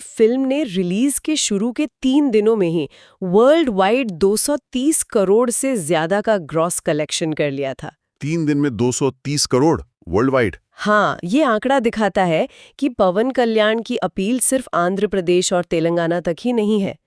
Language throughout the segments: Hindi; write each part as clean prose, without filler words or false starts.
फिल्म ने रिलीज के शुरू के 3 दिनों में ही वर्ल्ड वाइड 230 करोड़ से ज्यादा का ग्रॉस कलेक्शन कर लिया था। 3 दिन में 230 करोड़ वर्ल्ड वाइड? हाँ, ये आंकड़ा दिखाता है कि पवन कल्याण की अपील सिर्फ आंध्र प्रदेश और तेलंगाना तक ही नहीं है।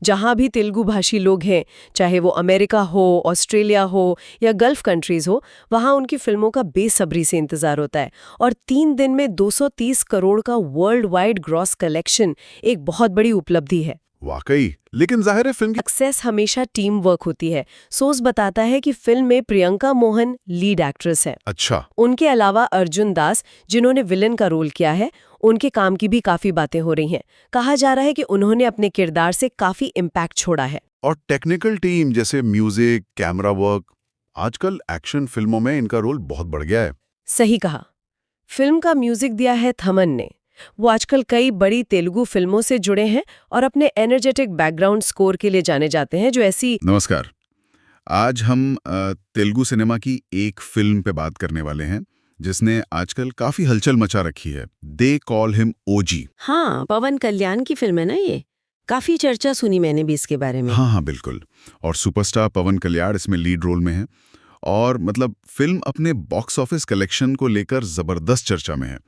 जहां भी तेलुगु भाषी लोग हैं, चाहे वो अमेरिका हो, ऑस्ट्रेलिया हो या गल्फ कंट्रीज हो, वहां उनकी फिल्मों का बेसब्री से इंतजार होता है। और 3 दिन में 230 करोड़ का वर्ल्ड वाइड ग्रॉस कलेक्शन एक बहुत बड़ी उपलब्धि है। वाकई, लेकिन जाहिर है फिल्म की सक्सेस हमेशा टीम वर्क होती है। सोर्स बताता है कि फिल्म में प्रियंका मोहन लीड एक्ट्रेस है। अच्छा। उनके अलावा अर्जुन दास, जिन्होंने विलन का रोल किया है, उनके काम की भी काफी बातें हो रही हैं। कहा जा रहा है कि उन्होंने अपने किरदार से काफी इम्पैक्ट छोड़ा है। और टेक्निकल टीम जैसे म्यूजिक, कैमरा वर्क, आजकल एक्शन फिल्मों में इनका रोल बहुत बढ़ गया है। सही कहा। फिल्म का म्यूजिक दिया है थमन ने। वो आजकल कई बड़ी तेलुगु फिल्मों से जुड़े हैं और अपने एनर्जेटिक बैकग्राउंड स्कोर के लिए जाने जाते हैं, जो ऐसी। नमस्कार। आज हम तेलुगु सिनेमा की एक फिल्म पे बात करने वाले हैं जिसने आजकल काफी हलचल मचा रखी है। दे कॉल हिम ओजी। हाँ, पवन कल्याण की फिल्म है ना ये। काफी चर्चा सुनी मैंने भी इसके बारे में। हाँ, बिल्कुल। और सुपरस्टार पवन कल्याण इसमें लीड रोल में है। और मतलब फिल्म अपने बॉक्स ऑफिस कलेक्शन को लेकर जबरदस्त चर्चा में है।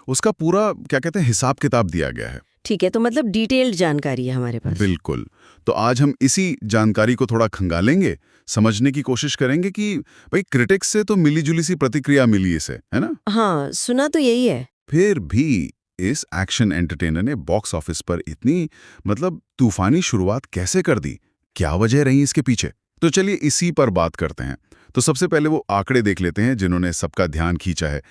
उसका पूरा क्या कहते हैं हिसाब किताब दिया गया है। ठीक है, तो मतलब डिटेल्ड जानकारी है हमारे पास। बिल्कुल। तो आज हम इसी जानकारी को थोड़ा खंगालेंगे, समझने की कोशिश करेंगे कि भाई क्रिटिक्स से तो मिली-जुली सी प्रतिक्रिया मिली इसे, है ना? हाँ, सुना तो यही है। फिर भी इस एक्शन एंटरटेनर ने बॉक्स ऑफिस पर इतनी मतलब तूफानी शुरुआत कैसे कर दी? क्या वजह रही इसके पीछे? तो चलिए इसी पर बात करते हैं। तो सबसे पहले वो आंकड़े देख लेते हैं जिन्होंने सबका ध्यान खींचा है।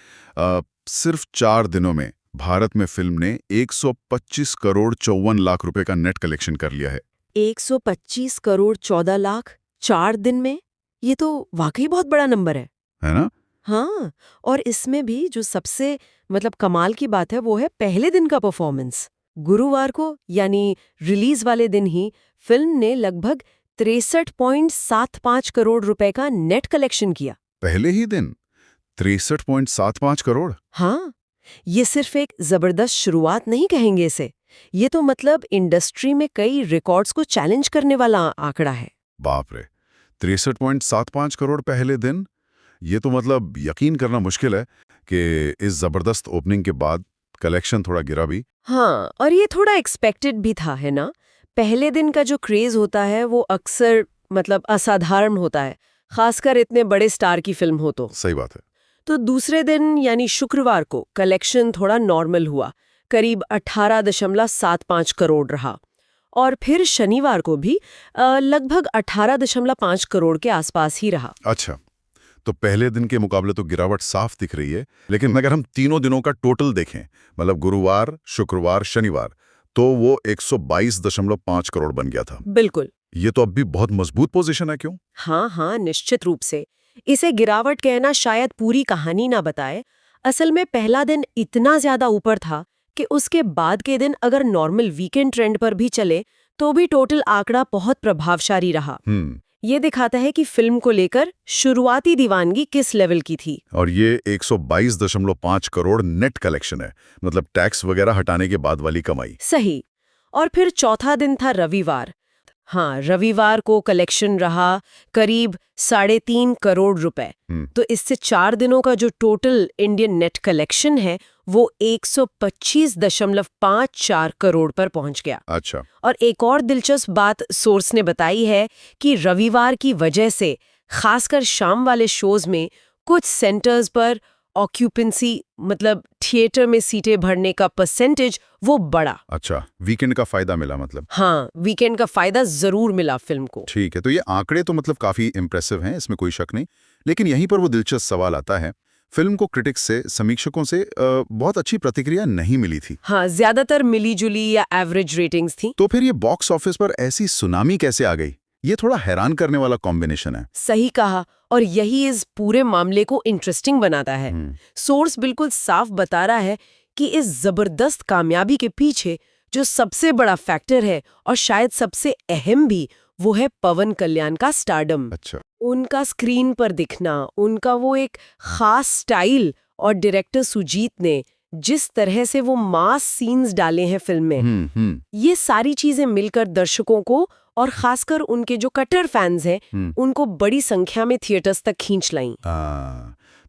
सिर्फ 4 दिनों में भारत में फिल्म ने 125 करोड़ 54 लाख रुपए का नेट कलेक्शन कर लिया है। 125 करोड़ 14 लाख 4 दिन में? ये तो वाकई बहुत बड़ा नंबर है ना? हाँ, और इसमें भी जो सबसे मतलब कमाल की बात है वो है पहले दिन का परफॉर्मेंस। गुरुवार को यानी रिलीज वाले दिन ही फिल्म ने लगभग 63.75 करोड़ रुपए का नेट कलेक्शन किया। पहले ही दिन 63.75 करोड़? हाँ, ये सिर्फ एक जबरदस्त शुरुआत नहीं कहेंगे इसे। ये तो मतलब इंडस्ट्री में कई रिकॉर्ड्स को चैलेंज करने वाला आंकड़ा है। बाप रे, 63.75 करोड़ पहले दिन? ये तो मतलब यकीन करना मुश्किल है कि इस जबरदस्त ओपनिंग के बाद कलेक्शन थोड़ा गिरा भी। हाँ, और ये थोड़ा एक्सपेक्टेड भी था, है ना? पहले दिन का जो क्रेज होता है वो अक्सर मतलब असाधारण होता है, खासकर इतने बड़े स्टार की फिल्म हो तो। सही बात है। तो दूसरे दिन यानी शुक्रवार को कलेक्शन थोड़ा नॉर्मल हुआ, करीब 18.75 करोड़ रहा। और फिर शनिवार को भी लगभग 18.5 करोड़ के आसपास ही रहा। अच्छा, तो पहले दिन के मुकाबले तो गिरावट साफ दिख रही है, लेकिन अगर हम तीनों दिनों का टोटल देखें, मतलब गुरुवार, शुक्रवार, शनिवार, तो वो 122.5 करोड़ बन गया था। बिल्कुल। ये तो अब भी बहुत मजबूत पोजीशन है, क्यों? हाँ हाँ, निश्चित रूप से। इसे गिरावट कहना शायद पूरी कहानी ना बताए। असल में पहला दिन इतना ज्यादा ऊपर था कि उसके बाद के दिन अगर नॉर्मल वीकेंड ट्रेंड पर भी चले तो भी टोटल आंकड़ा बहुत प्रभावशाली रहा। ये दिखाता है कि फिल्म को लेकर शुरुआती दीवानगी किस लेवल की थी। और ये 122.5 करोड़ नेट कलेक्शन है, मतलब टैक्स वगैरह हटाने के बाद वाली कमाई। सही। और फिर चौथा दिन था रविवार। हाँ, रविवार को कलेक्शन रहा करीब 3.5 करोड़ रुपए। तो इससे 4 दिनों का जो टोटल इंडियन नेट कलेक्शन है वो 125.54 करोड़ पर पहुंच गया। अच्छा। और एक और दिलचस्प बात सोर्स ने बताई है कि रविवार की वजह से खासकर शाम वाले शोज में कुछ सेंटर्स पर ऑक्यूपेंसी मतलब थिएटर में सीटें भरने का परसेंटेज वो बढ़ा। अच्छा, वीकेंड का फायदा मिला मतलब? हाँ, वीकेंड का फायदा जरूर मिला फिल्म को। ठीक है, तो ये आंकड़े तो मतलब काफी इंप्रेसिव हैं, इसमें कोई शक नहीं। लेकिन यहीं पर वो दिलचस्प सवाल आता है, फिल्म को क्रिटिक्स से, समीक्षकों से बहुत अच्छी प्रतिक्रिया नहीं मिली थी। हाँ, ज्यादातर मिली-जुली या एवरेज रेटिंग्स थी। तो फिर ये बॉक्स ऑफिस पर ऐसी सुनामी कैसे आ गई? ये थोड़ा हैरान करने वाला कॉम्बिनेशन है। सही कहा, और यही इस पूरे मामले को इंटरेस्टिंग बनाता है। सोर्स बिल्कुल साफ बता रहा है कि इस जबरदस्त कामयाबी के पीछे जो सबसे बड़ा फैक्टर है और शायद सबसे अहम भी, वो है पवन कल्याण का स्टारडम। अच्छा। उनका स्क्रीन पर दिखना, उनका वो एक खास स्टाइल, और डायरेक्टर सुजीत ने जिस तरह से वो मास सीन्स डाले हैं फिल्म में, ये सारी चीजें मिलकर दर्शकों को और खासकर उनके जो कट्टर फैंस हैं उनको बड़ी संख्या में थिएटर्स तक खींच लाईं।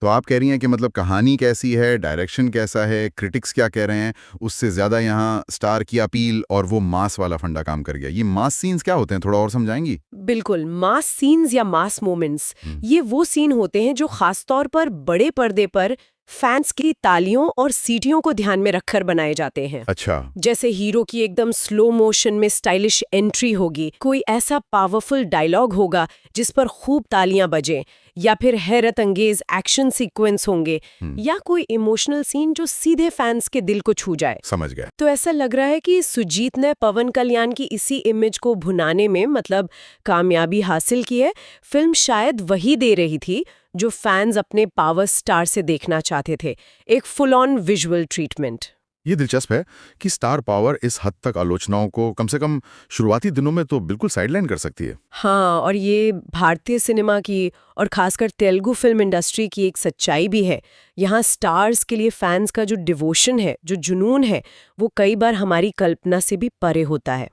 तो आप कह रही हैं कि मतलब कहानी कैसी है, डायरेक्शन कैसा है, क्रिटिक्स क्या कह रहे हैं, उससे ज्यादा यहाँ स्टार की अपील और वो मास वाला फंडा काम कर गया। ये मास सीन्स क्या होते हैं, थोड़ा और समझाएंगी? बिल्कुल, मास सीन्स या मास मोमेंट्स ये वो सीन होते हैं जो खासतौर पर बड़े पर्दे पर फैंस की तालियों और सीटियों को ध्यान में रखकर बनाए जाते हैं। अच्छा। जैसे हीरो की एकदम स्लो मोशन में स्टाइलिश एंट्री होगी, कोई ऐसा पावरफुल डायलॉग होगा जिस पर खूब तालियां बजें, या फिर हैरत अंगेज एक्शन सीक्वेंस होंगे, या कोई इमोशनल सीन जो सीधे फैंस के दिल को छू जाए। समझ गया। तो ऐसा लग रहा है कि सुजीत ने पवन कल्याण की इसी इमेज को भुनाने में मतलब कामयाबी हासिल की है। फिल्म शायद वही दे रही थी जो फैंस अपने पावर स्टार से देखना चाहते थे, एक फुल ऑन विजुअल ट्रीटमेंट। ये दिलचस्प है कि स्टार पावर इस हद तक आलोचनाओं को कम से कम शुरुआती दिनों में तो बिल्कुल साइडलाइन कर सकती है। हाँ, और ये भारतीय सिनेमा की और खासकर तेलुगु फिल्म इंडस्ट्री की एक सच्चाई भी है। यहाँ स्टार्स के लिए फैंस का जो डिवोशन है, जो जुनून है, वो कई बार हमारी कल्पना से भी परे होता है।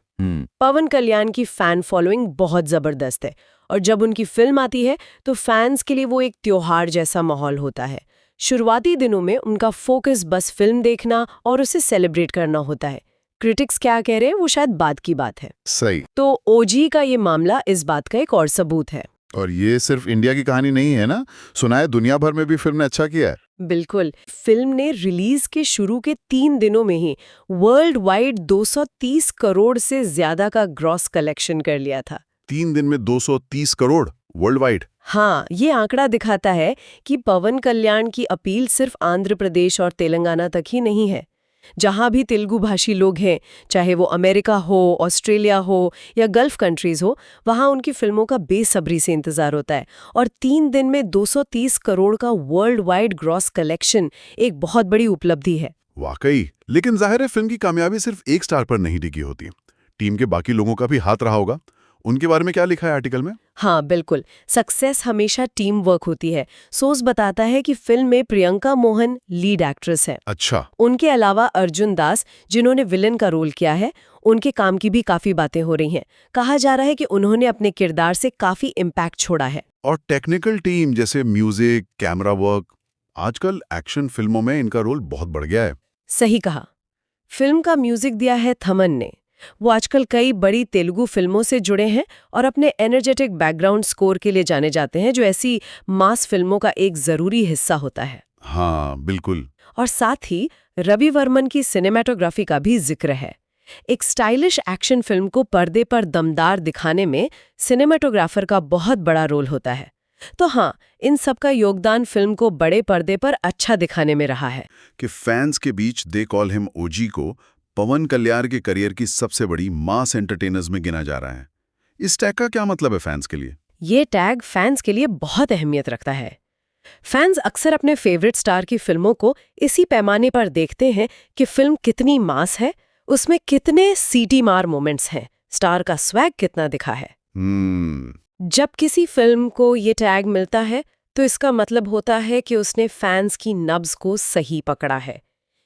पवन कल्याण की फैन फॉलोइंग बहुत जबरदस्त है, और जब उनकी फिल्म आती है तो फैंस के लिए वो एक त्योहार जैसा माहौल होता है। शुरुआती दिनों में उनका फोकस बस फिल्म देखना और उसे सेलिब्रेट करना होता है। क्रिटिक्स क्या कह रहे हैं वो शायद बाद की बात है। सही। तो ओजी का ये मामला इस बात का एक और सबूत है। और ये सिर्फ इंडिया की कहानी नहीं है ना, सुना है दुनिया भर में भी फिल्म ने अच्छा किया है। बिल्कुल, फिल्म ने रिलीज के शुरू के 3 दिनों में ही वर्ल्ड वाइड 230 करोड़ से ज्यादा का ग्रॉस कलेक्शन कर लिया था। 3 दिन में 230 करोड़ वर्ल्ड वाइड? हाँ, ये आंकड़ा दिखाता है कि पवन कल्याण की अपील सिर्फ आंध्र प्रदेश और तेलंगाना तक ही नहीं है। जहां भी तेलुगु भाषी लोग हैं, चाहे वो अमेरिका हो, ऑस्ट्रेलिया हो या गल्फ कंट्रीज हो, वहां उनकी फिल्मों का बेसब्री से इंतजार होता है। और 3 दिन में 230 करोड़ का वर्ल्ड वाइड ग्रॉस कलेक्शन एक बहुत बड़ी उपलब्धि है। वाकई। लेकिन जाहिर है फिल्म की कामयाबी सिर्फ एक स्टार पर नहीं टिकी होती, टीम के बाकी लोगों का भी हाथ रहा होगा। उनके बारे में क्या लिखा है आर्टिकल में? हाँ बिल्कुल, सक्सेस हमेशा टीम वर्क होती है। सोर्स बताता है कि फिल्म में प्रियंका मोहन लीड एक्ट्रेस है। अच्छा। उनके अलावा अर्जुन दास, जिन्होंने विलन का रोल किया है, उनके काम की भी काफी बातें हो रही हैं। कहा जा रहा है कि उन्होंने अपने किरदार से काफी इम्पैक्ट छोड़ा है। और टेक्निकल टीम जैसे म्यूजिक, कैमरा वर्क, आजकल एक्शन फिल्मों में इनका रोल बहुत बढ़ गया है। सही कहा। फिल्म का म्यूजिक दिया है थमन ने। वो आजकल कई बड़ी तेलुगु फिल्मों से जुड़े हैं और अपने एनर्जेटिक बैकग्राउंड स्कोर के लिए जाने जाते हैं, जो ऐसी मास फिल्मों का एक जरूरी हिस्सा होता है। हाँ बिल्कुल। और साथ ही रवि वर्मन की सिनेमेटोग्राफी का भी जिक्र है। एक स्टाइलिश एक्शन फिल्म को पर्दे पर दमदार दिखाने में सिनेमेटोग्राफर का बहुत बड़ा रोल होता है। तो हाँ, इन सब का योगदान फिल्म को बड़े पर्दे पर अच्छा दिखाने में रहा है। कि फैंस के बीच दे कॉल हिम ओजी को पवन कल्याण के करियर की सबसे बड़ी मास एंटरटेनर्स में गिना जा रहा है। इस टैग का क्या मतलब है फैंस के लिए? ये टैग फैंस के लिए बहुत अहमियत रखता है। फैंस अक्सर अपने फेवरेट स्टार की फिल्मों को इसी पैमाने पर देखते हैं कि फिल्म कितनी मास है, उसमें कितने सीटी मार मोमेंट्स हैं, स्टार का स्वैग कितना दिखा है। जब किसी फिल्म को ये टैग मिलता है तो इसका मतलब होता है कि उसने फैंस की नब्ज को सही पकड़ा है।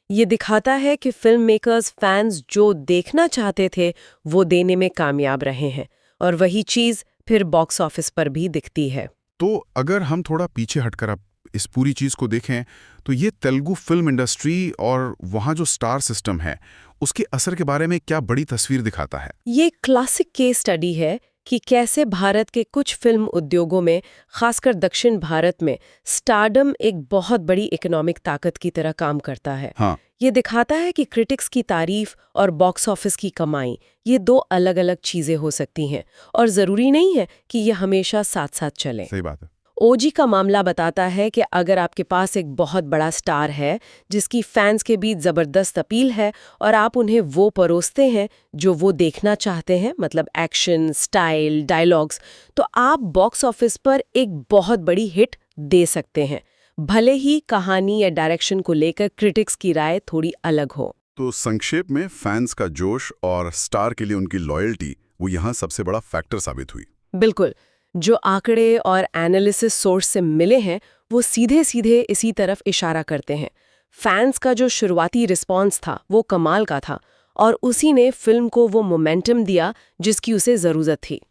ये दिखाता है कि फिल्म मेकर्स फैंस जो देखना चाहते थे वो देने में कामयाब रहे हैं, और वही चीज फिर बॉक्स ऑफिस पर भी दिखती है। तो अगर हम थोड़ा पीछे हटकर अब इस पूरी चीज को देखें तो ये तेलुगु फिल्म इंडस्ट्री और वहाँ जो स्टार सिस्टम है उसके असर के बारे में क्या बड़ी तस्वीर दिखाता है? ये क्लासिक केस स्टडी है कि कैसे भारत के कुछ फिल्म उद्योगों में, खासकर दक्षिण भारत में, स्टारडम एक बहुत बड़ी इकोनॉमिक ताकत की तरह काम करता है। हाँ। ये दिखाता है कि क्रिटिक्स की तारीफ और बॉक्स ऑफिस की कमाई, ये दो अलग-अलग चीजें हो सकती हैं, और जरूरी नहीं है कि ये हमेशा साथ-साथ चलें। सही बात है। ओजी का मामला बताता है कि अगर आपके पास एक बहुत बड़ा स्टार है जिसकी फैंस के बीच जबरदस्त अपील है और आप उन्हें वो परोसते हैं जो वो देखना चाहते हैं, मतलब एक्शन, स्टाइल, डायलॉग्स, तो आप बॉक्स ऑफिस पर एक बहुत बड़ी हिट दे सकते हैं, भले ही कहानी या डायरेक्शन को लेकर क्रिटिक्स की राय थोड़ी अलग हो। तो संक्षेप में फैंस का जोश और स्टार के लिए उनकी लॉयल्टी वो यहाँ सबसे बड़ा फैक्टर साबित हुई। बिल्कुल। जो आंकड़े और एनालिसिस सोर्स से मिले हैं वो सीधे सीधे इसी तरफ इशारा करते हैं। फैंस का जो शुरुआती रिस्पॉन्स था वो कमाल का था और उसी ने फिल्म को वो मोमेंटम दिया जिसकी उसे ज़रूरत थी।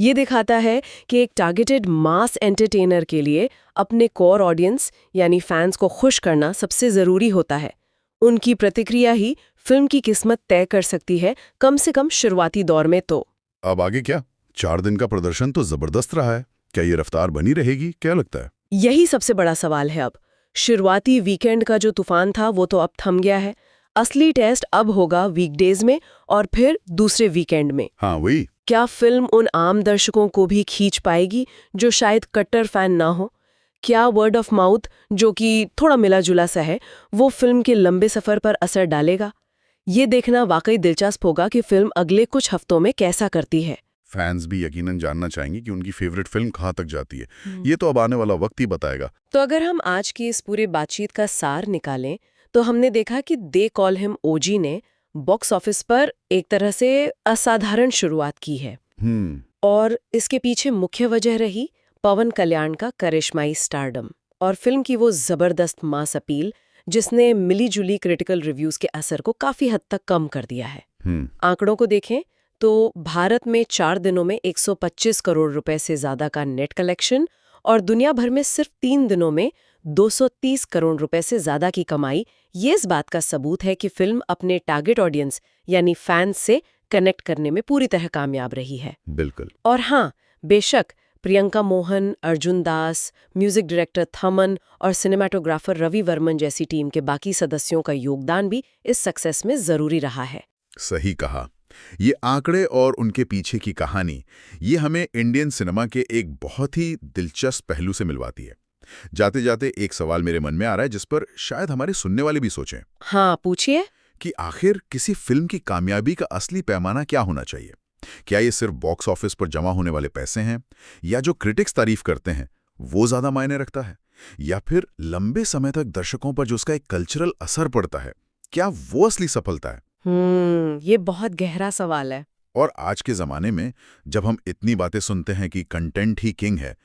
ये दिखाता है कि एक टारगेटेड मास एंटरटेनर के लिए अपने कोर ऑडियंस यानी फैंस को खुश करना सबसे ज़रूरी होता है। उनकी प्रतिक्रिया ही फिल्म की किस्मत तय कर सकती है, कम से कम शुरुआती दौर में तो। अब आगे क्या? 4 दिन का प्रदर्शन तो जबरदस्त रहा है। क्या ये रफ्तार बनी रहेगी? क्या लगता है? यही सबसे बड़ा सवाल है अब। शुरुआती वीकेंड का जो तूफान था वो तो अब थम गया है। असली टेस्ट अब होगा वीकडेज में और फिर दूसरे वीकेंड में। हाँ, वही। क्या फिल्म उन आम दर्शकों को भी खींच पाएगी जो शायद कट्टर फैन ना हो? क्या वर्ड ऑफ माउथ, जो कि थोड़ा मिला जुला सा है, वो फिल्म के लंबे सफर पर असर डालेगा? ये देखना वाकई दिलचस्प होगा कि फिल्म अगले कुछ हफ्तों में कैसा करती है। फैंस भी यकीनन जानना चाहेंगे कि उनकी फेवरेट फिल्म कहाँ तक जाती है। ये तो अब आने वाला वक्त ही बताएगा। तो अगर हम आज की इस पूरे बातचीत का सार निकालें तो हमने देखा कि दे कॉल हिम ओजी ने बॉक्स ऑफिस पर एक तरह से असाधारण शुरुआत की है और इसके पीछे मुख्य वजह रही पवन कल्याण का करिश्माई स्टारडम और फिल्म की वो जबरदस्त मास अपील जिसने मिली जुली क्रिटिकल रिव्यूज के असर को काफी हद तक कम कर दिया है। आंकड़ों को देखें तो भारत में 4 दिनों में 125 करोड़ रुपए से ज्यादा का नेट कलेक्शन और दुनिया भर में सिर्फ 3 दिनों में 230 करोड़ रुपए से ज्यादा की कमाई, ये इस बात का सबूत है कि फिल्म अपने टारगेट ऑडियंस यानी फैंस से कनेक्ट करने में पूरी तरह कामयाब रही है। बिल्कुल। और हाँ, बेशक प्रियंका मोहन, अर्जुन दास, म्यूजिक डायरेक्टर थमन और सिनेमाटोग्राफर रवि वर्मन जैसी टीम के बाकी सदस्यों का योगदान भी इस सक्सेस में जरूरी रहा है। सही कहा। ये आंकड़े और उनके पीछे की कहानी, ये हमें इंडियन सिनेमा के एक बहुत ही दिलचस्प पहलू से मिलवाती है। जाते जाते एक सवाल मेरे मन में आ रहा है जिस पर शायद हमारे सुनने वाले भी सोचें। हाँ, पूछिए। कि आखिर किसी फिल्म की कामयाबी का असली पैमाना क्या होना चाहिए? क्या ये सिर्फ बॉक्स ऑफिस पर जमा होने वाले पैसे हैं, या जो क्रिटिक्स तारीफ करते हैं वो ज्यादा मायने रखता है, या फिर लंबे समय तक दर्शकों पर जो उसका एक कल्चरल असर पड़ता है, क्या वो असली सफलता है? ये बहुत गहरा सवाल है। और आज के जमाने में जब हम इतनी बातें सुनते हैं कि कंटेंट ही किंग है,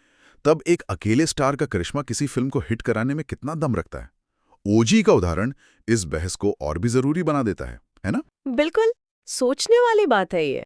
तब एक अकेले स्टार का करिश्मा किसी फिल्म को हिट कराने में कितना दम रखता है? ओजी का उदाहरण इस बहस को और भी जरूरी बना देता है ना? बिल्कुल, सोचने वाली बात है ये।